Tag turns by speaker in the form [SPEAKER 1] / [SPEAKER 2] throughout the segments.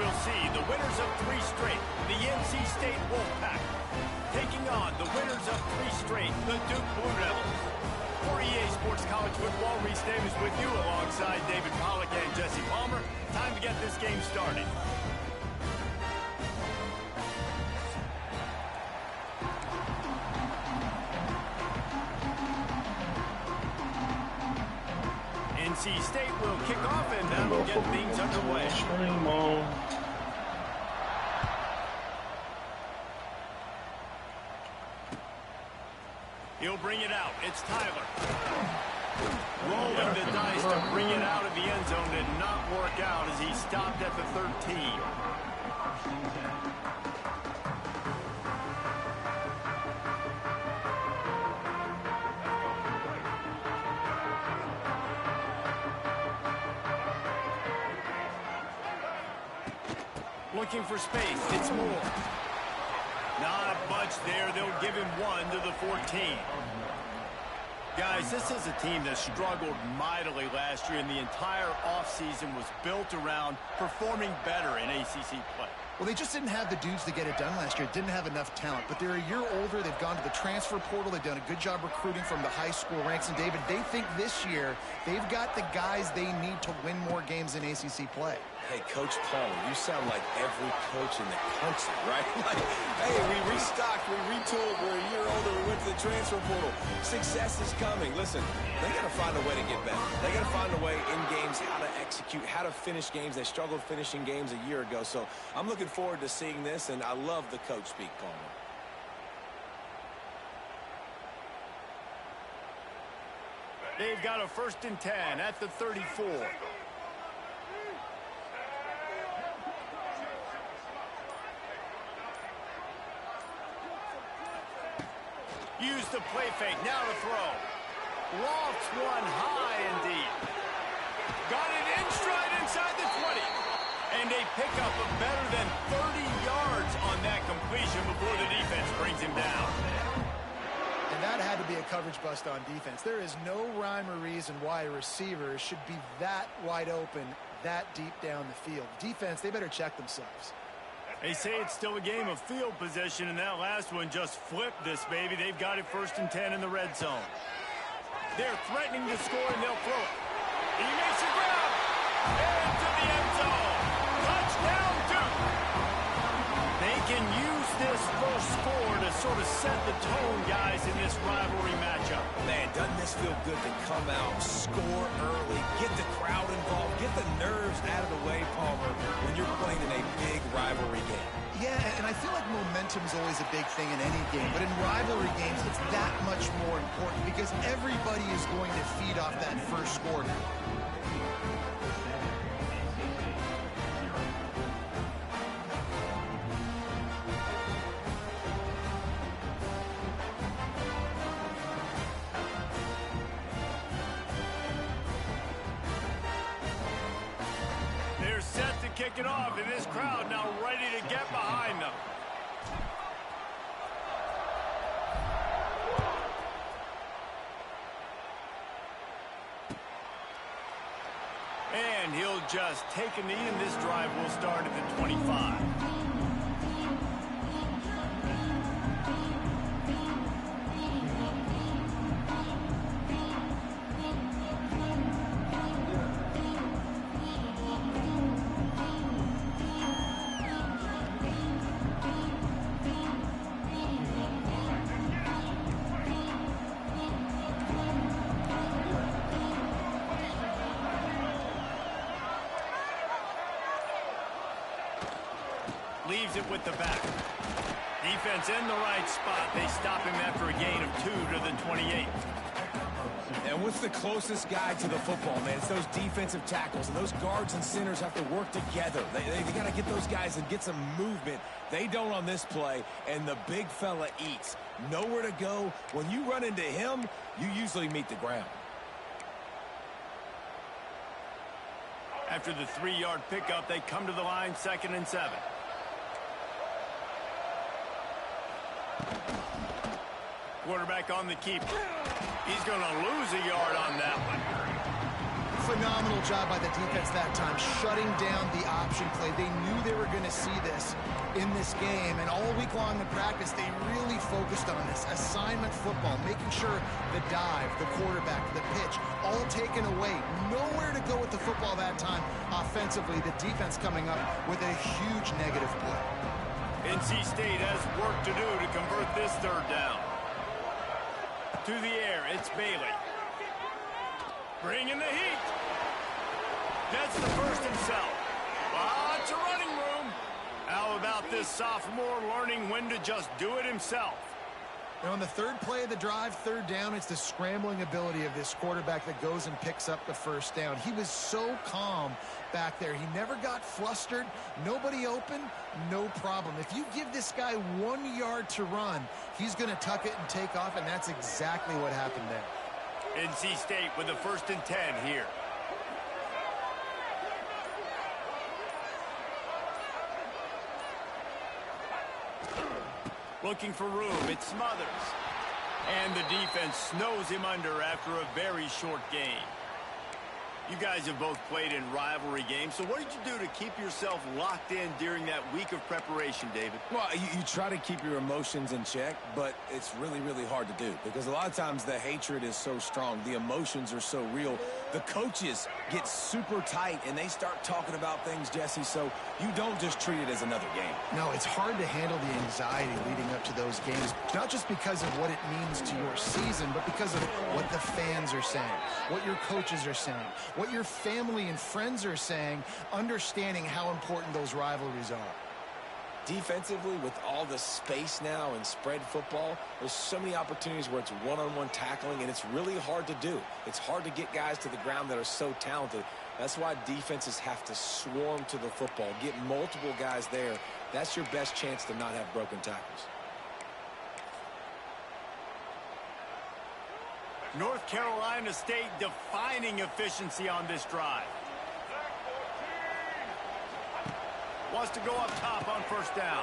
[SPEAKER 1] we'll see the winners of 3 straight, the NC State Wolfpack, taking on the winners of 3 straight, the Duke Blue Devils. For EA Sports College Football, Reese Davis with you alongside David Pollack and Jesse Palmer. Time to get this game started. NC State will kick off, and that will get things underway. He'll bring it out. It's Tyler. Rolling the dice to bring it out of the end zone did not work out as he stopped at the 13. Looking for space. It's Moore. Not much there. They'll give him 1 to the 14. Guys, this is a team that struggled mightily last year, and the entire offseason was built around performing better in ACC play.
[SPEAKER 2] Well, they just didn't have the dudes to get it done last year. Didn't have enough talent. But they're a year older. They've gone to the transfer portal. They've done a good job recruiting from the high school ranks. And, David, they think this year they've got the guys they need to win more games in ACC play.
[SPEAKER 3] Hey, Coach Palmer, you sound like every coach in the country, right? Like, hey, we restocked, we retooled, we're a year older, we went to the transfer portal. Success is coming. Listen, they got to find a way to get better. They got to find a way in games how to execute, how to finish games. They struggled finishing games a year ago. So I'm looking forward to seeing this, and I love the coach speak, Palmer.
[SPEAKER 1] They've got a 1st and 10 at the 34. Use the play fake, now to throw. Lofts one high and deep. Got it in stride inside the 20. And a pickup of better than 30 yards on that completion before the defense brings him down.
[SPEAKER 2] And that had to be a coverage bust on defense. There is no rhyme or reason why a receiver should be that wide open, that deep down the field. Defense, they better check themselves.
[SPEAKER 1] They say it's still a game of field position, and that last one just flipped this baby. They've got it 1st and 10 in the red zone. They're threatening to score, and they'll throw it. He makes a grab. Into the end zone. Touchdown, Duke. They can use this first score to sort of set the tone, guys, in this rivalry matchup.
[SPEAKER 3] Man, doesn't this feel good to come out, score early, get the crowd involved, get the nerves out of the way, Palmer, when you're playing in a big rivalry game.
[SPEAKER 2] Yeah, and I feel like momentum is always a big thing in any game, but in rivalry games, it's that much more important because everybody is going to feed off that first score now.
[SPEAKER 1] Kick it off, and this crowd now ready to get behind them. And he'll just take a knee, and this drive will start at the 25. Leaves it with the back. Defense in the right spot. They stop him after a gain of 2 to the 28.
[SPEAKER 3] And what's the closest guy to the football, man? It's those defensive tackles, and those guards and centers have to work together. They got to get those guys and get some movement. They don't on this play, and the big fella eats. Nowhere to go. When you run into him, you usually meet the ground.
[SPEAKER 1] After the 3-yard pickup, they come to the line, 2nd and 7. Quarterback on the keeper. He's going to lose a yard on that one.
[SPEAKER 2] Phenomenal job by the defense that time, shutting down the option play. They knew they were going to see this in this game, and all week long in practice, they really focused on this. Assignment football, making sure the dive, the quarterback, the pitch, all taken away. Nowhere to go with the football that time offensively. The defense coming up with a huge negative play.
[SPEAKER 1] NC State has work to do to convert this third down. To the air, it's Bailey. Bringing the heat. Gets the first himself. Lots of running room. How about this sophomore learning when to just do it himself?
[SPEAKER 2] And on the third play of the drive, third down, it's the scrambling ability of this quarterback that goes and picks up the first down. He was so calm back there. He never got flustered. Nobody open, no problem. If you give this guy 1 yard to run, he's going to tuck it and take off, and that's exactly what happened there.
[SPEAKER 1] NC State with the 1st and 10 here. Looking for room, it Smothers. And the defense snows him under after a very short game. You guys have both played in rivalry games, so what did you do to keep yourself locked in during that week of preparation, David?
[SPEAKER 3] Well, you try to keep your emotions in check, but it's really, really hard to do because a lot of times the hatred is so strong. The emotions are so real. The coaches get super tight, and they start talking about things, Jesse, so you don't just treat it as another game.
[SPEAKER 2] No, it's hard to handle the anxiety leading up to those games, not just because of what it means to your season, but because of what the fans are saying, what your coaches are saying, what your family and friends are saying, understanding how important those rivalries are.
[SPEAKER 3] Defensively, with all the space now and spread football, there's so many opportunities where it's one-on-one tackling, and it's really hard to do. It's hard to get guys to the ground that are so talented. That's why defenses have to swarm to the football, get multiple guys there. That's your best chance to not have broken tackles.
[SPEAKER 1] North Carolina State defining efficiency on this drive. Wants to go up top on first down.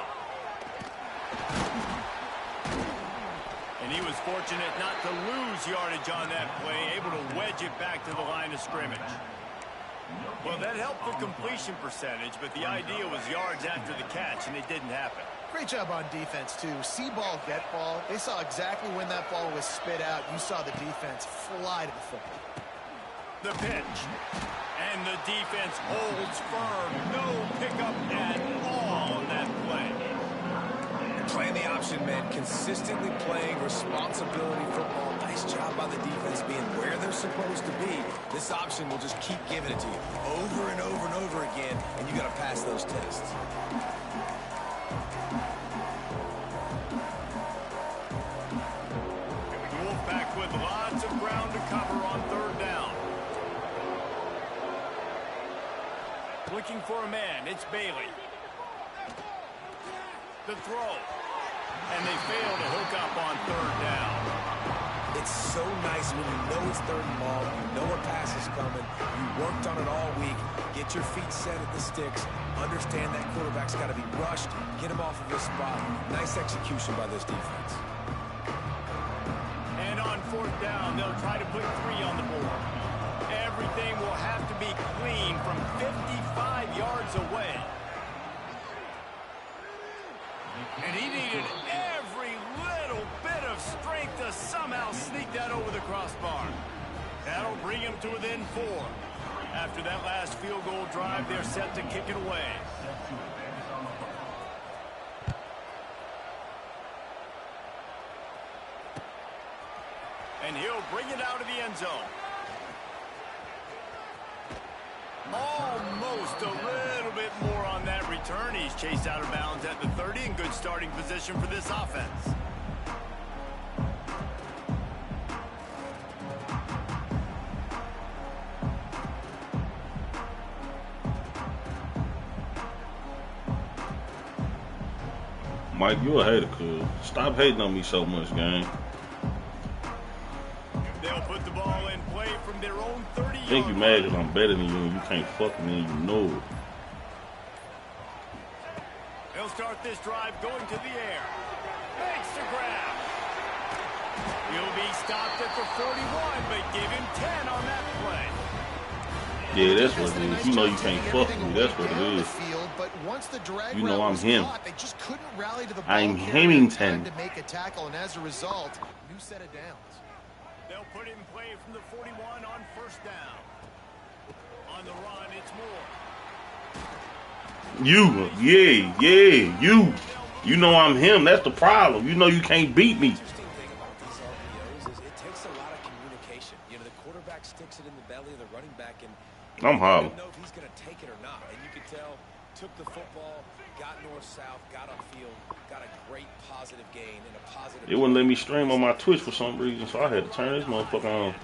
[SPEAKER 1] And he was fortunate not to lose yardage on that play, able to wedge it back to the line of scrimmage. Well, that helped for completion percentage, but the idea was yards after the catch, and it didn't happen.
[SPEAKER 2] Great job on defense, too. See ball, get ball. They saw exactly when that ball was spit out. You saw the defense fly to the football.
[SPEAKER 1] The pitch. And the defense holds firm. No pickup at all on that play.
[SPEAKER 3] Playing the option, man. Consistently playing responsibility football. Nice job by the defense being where they're supposed to be. This option will just keep giving it to you over and over and over again, and you got to pass those tests.
[SPEAKER 1] Wolfpack with lots of ground to cover on third down. Looking for a man, it's Bailey. The throw. And they fail to hook up on third down.
[SPEAKER 3] It's so nice when you know it's third and long, you know a pass is coming, you worked on it all week, get your feet set at the sticks, understand that quarterback's got to be rushed, get him off of his spot. Nice execution by this defense.
[SPEAKER 1] And on fourth down, they'll try to put 3 on the board. Everything will have to be clean from 55 yards away. And he needed every little bit of strength to somehow sneak that over the crossbar. That'll bring him to within 4. After that last field goal drive, they're set to kick it away. And he'll bring it out of the end zone. Almost a little bit more on that return. He's chased out of bounds at the 30 in good starting position for this offense.
[SPEAKER 4] Mike, you a hater, cuz. Stop hating on me so much, gang.
[SPEAKER 1] They'll put the ball in play from their own 30-yard
[SPEAKER 4] Think you mad because I'm better than you and you can't fuck me and you know it.
[SPEAKER 1] They'll start this drive going to the air. Makes the grab. He'll be stopped at the 41, but give him 10 on that play.
[SPEAKER 4] Yeah, that's what it is. You know you can't fuck with me. That's what it is. You know I'm him. I'm Hemington.
[SPEAKER 2] To make a tackle, and as a result, new set of downs.
[SPEAKER 1] They'll put it in play from the 41 on first down. On the run, it's Moore. You know I'm him. That's the problem. You know you can't beat me.
[SPEAKER 3] Interesting thing about these RPOs is it takes a lot of communication. You know, the quarterback sticks it in the belly of the running back, and
[SPEAKER 4] I'm hollering.
[SPEAKER 3] you don't know if he's going to take it or not. And you can tell, took the football, got north-south, got upfield, got a great positive gain and a positive.
[SPEAKER 4] It wouldn't let me stream on my Twitch for some reason, so I had to turn this motherfucker on.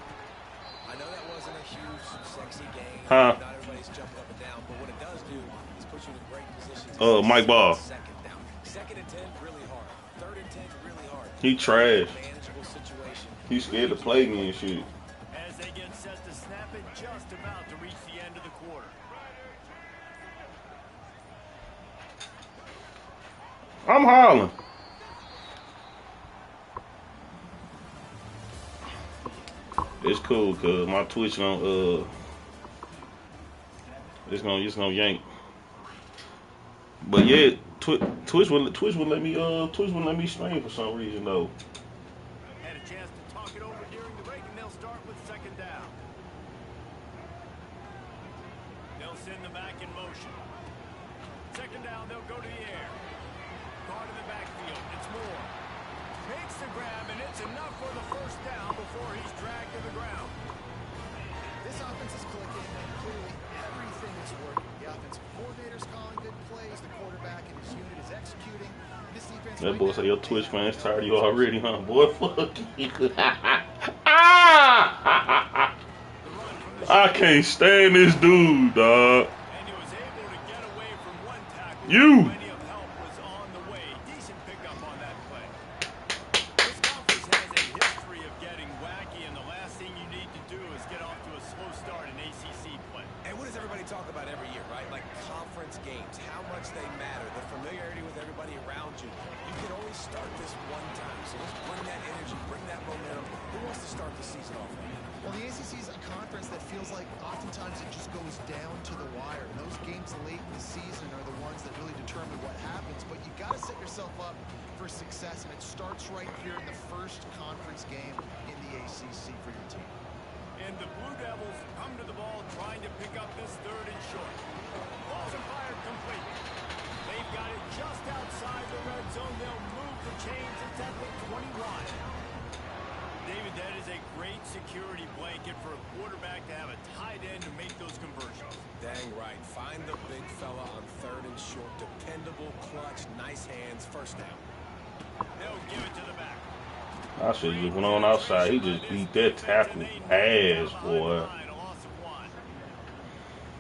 [SPEAKER 3] I know that wasn't a huge, sexy game.
[SPEAKER 4] Huh?
[SPEAKER 3] Not everybody's jumping up and down, but what it does do is put you in a great position.
[SPEAKER 4] Mike Ball.
[SPEAKER 3] Second down. Second and 10, really hard. Third and 10, really hard.
[SPEAKER 4] He trash.
[SPEAKER 3] Manageable situation.
[SPEAKER 4] He's scared to play me and shit.
[SPEAKER 1] As they get set to snap it, just about to reach the end of the quarter.
[SPEAKER 4] I'm hollering. It's cool, cause my Twitch gonna it's gonna yank. But yeah, Twitch will let me stream for some reason though.
[SPEAKER 1] Had a chance to talk it over during the break, and they'll start with second down. They'll send the back in motion. Second down, they'll go to the air. Guard in the backfield. It's Moore. Makes the grab, and it's enough for the first down before he's dragged to the ground.
[SPEAKER 2] This offense is clicking, and clearly everything is working. The offensive coordinator's calling good plays. The quarterback and his unit is executing. This defense.
[SPEAKER 4] That boy say your Twitch fans tired of you already, huh? Boy, fuck you. I can't stand this dude, dog.
[SPEAKER 1] And he was able to get away from one tackle.
[SPEAKER 4] You.
[SPEAKER 1] Plenty of help was on the way. Decent pickup on that play. This conference has a history of getting wacky, and the last thing you need to do is get off to a slow start in ACC play.
[SPEAKER 3] And what does everybody talk about every year, right? Like conference games, how much they matter, the familiarity with everybody around you. You can only start this one time. So let's bring that energy, bring that momentum. Who wants to start the season off right now?
[SPEAKER 2] Well, the ACC is a conference that feels like oftentimes it just goes down to the wire. And those games late in the season are the ones that really determine what happens. But you got to set yourself up for success, and it starts right here in the first conference game in the ACC for your team.
[SPEAKER 1] And the Blue Devils come to the ball trying to pick up this third and short. Balls are fired complete. They've got it just outside the red zone. They'll move the chains. It's at the 21. David, that is a great security blanket for a quarterback to have a tight end to make those conversions.
[SPEAKER 3] Dang right. Find the big fella on third and short. Dependable, clutch, nice hands. First down.
[SPEAKER 1] They'll give it to the back.
[SPEAKER 4] I should have just went on outside. He just beat that tackle ass, boy.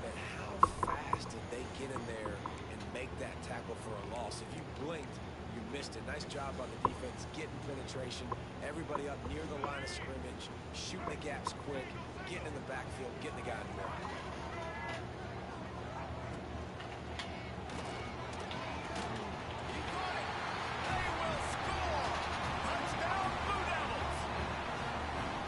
[SPEAKER 3] And how fast did they get in there and make that tackle for a loss? If you blinked, you missed it. Nice job on the defense, getting penetration. Everybody up near the line of scrimmage, shooting the gaps quick, getting in the backfield, getting the guy in there.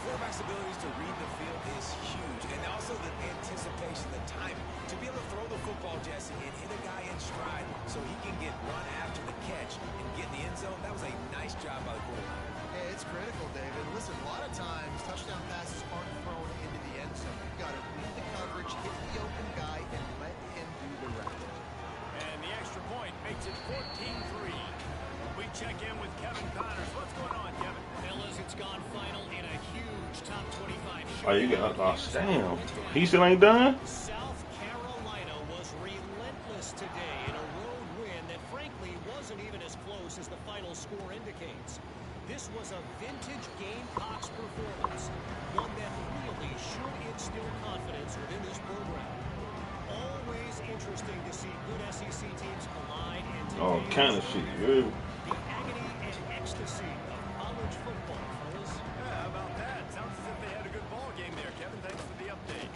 [SPEAKER 3] Quarterback's abilities to read the field is huge, and also the anticipation, the timing. To be able to throw the football, Jesse, and hit a guy in stride so he can get run after the catch and get in the end zone, that was a nice job by the quarterback.
[SPEAKER 2] Yeah, it's critical, David. Listen, a lot of times touchdown passes aren't thrown into the end zone. You've got to read the coverage, hit the open guy, and let him do the rest.
[SPEAKER 1] And the extra point makes it 14-3. We check in with Kevin Connors. What's going on, Kevin?
[SPEAKER 5] Fellas, it's gone final in a huge top 25 show.
[SPEAKER 4] Oh, you got damn. He still ain't done?
[SPEAKER 5] South Carolina was relentless today in a road win that frankly wasn't even as close as the final score indicates. This was a vintage Gamecocks performance, one that really should instill confidence within this program. Always interesting to see good SEC teams collide and
[SPEAKER 4] Oh, kind of shit, yeah.
[SPEAKER 5] the agony and ecstasy of college football, fellas.
[SPEAKER 1] Yeah, how about that? Sounds as if they had a good ball game there, Kevin. Thanks for the update.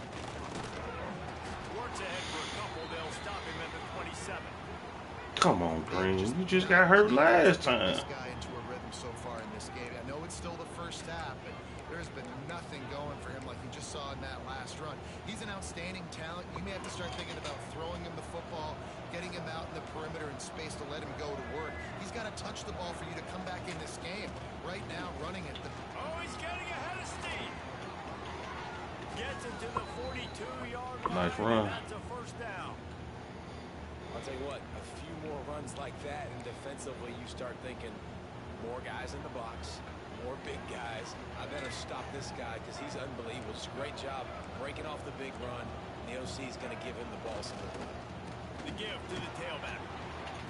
[SPEAKER 1] Works ahead for a couple. They'll stop him at the 27.
[SPEAKER 4] Come on, Green. You just got hurt last time.
[SPEAKER 2] This guy into a rhythm so far in this game. I know it's still the first half, but there's been nothing going for him like you just saw in that last run. He's an outstanding talent. You may have to start thinking about throwing him the football, getting him out in the perimeter in space to let him go to work. He's got to touch the ball for you to come back in this game. Right now, running it.
[SPEAKER 1] Oh, he's getting ahead of steam. Gets it to the 42-yard line.
[SPEAKER 4] Nice run.
[SPEAKER 1] That's a first down.
[SPEAKER 3] I'll tell you what, a few more runs like that, and defensively you start thinking more guys in the box, more big guys. I better stop this guy because he's unbelievable. It's a great job breaking off the big run. The OC is going to give him the ball some more.
[SPEAKER 1] The give to the tailback.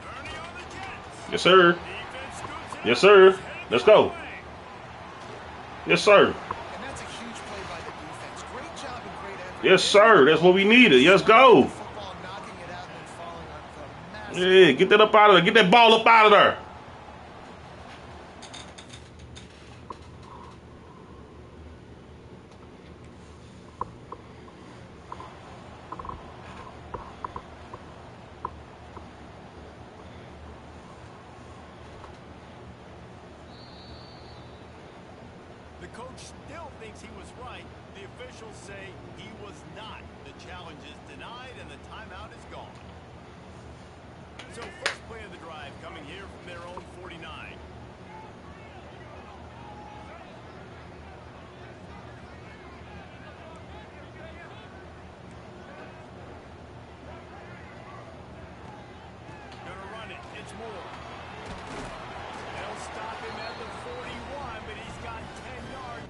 [SPEAKER 1] Ernie on the Jets.
[SPEAKER 4] Yes, sir.
[SPEAKER 1] Defense scoots it
[SPEAKER 4] Yes,
[SPEAKER 1] up.
[SPEAKER 4] sir.
[SPEAKER 1] Headed
[SPEAKER 4] Let's
[SPEAKER 1] the
[SPEAKER 4] go.
[SPEAKER 1] other way.
[SPEAKER 4] Yes, sir.
[SPEAKER 2] And that's a huge play by the defense. Great job and great effort.
[SPEAKER 4] Yes, sir. That's what we needed. Let's go.
[SPEAKER 2] Football, knocking it out and then falling on the massive.
[SPEAKER 4] Yeah, get that up out of there. Get that ball up out of there.
[SPEAKER 1] The coach still thinks he was right. The officials say he was not. The challenge is denied and the timeout is gone. So first play of the drive coming here from their own 49. Gonna run it. It's Moore. They'll stop him at the 41, but he's got 10 yards.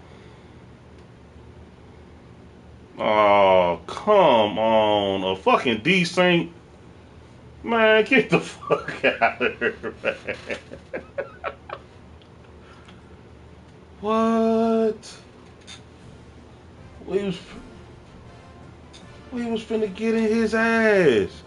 [SPEAKER 4] Oh, come on. A fucking desync. Man, get the fuck out of here, man. What? We was finna get in his ass.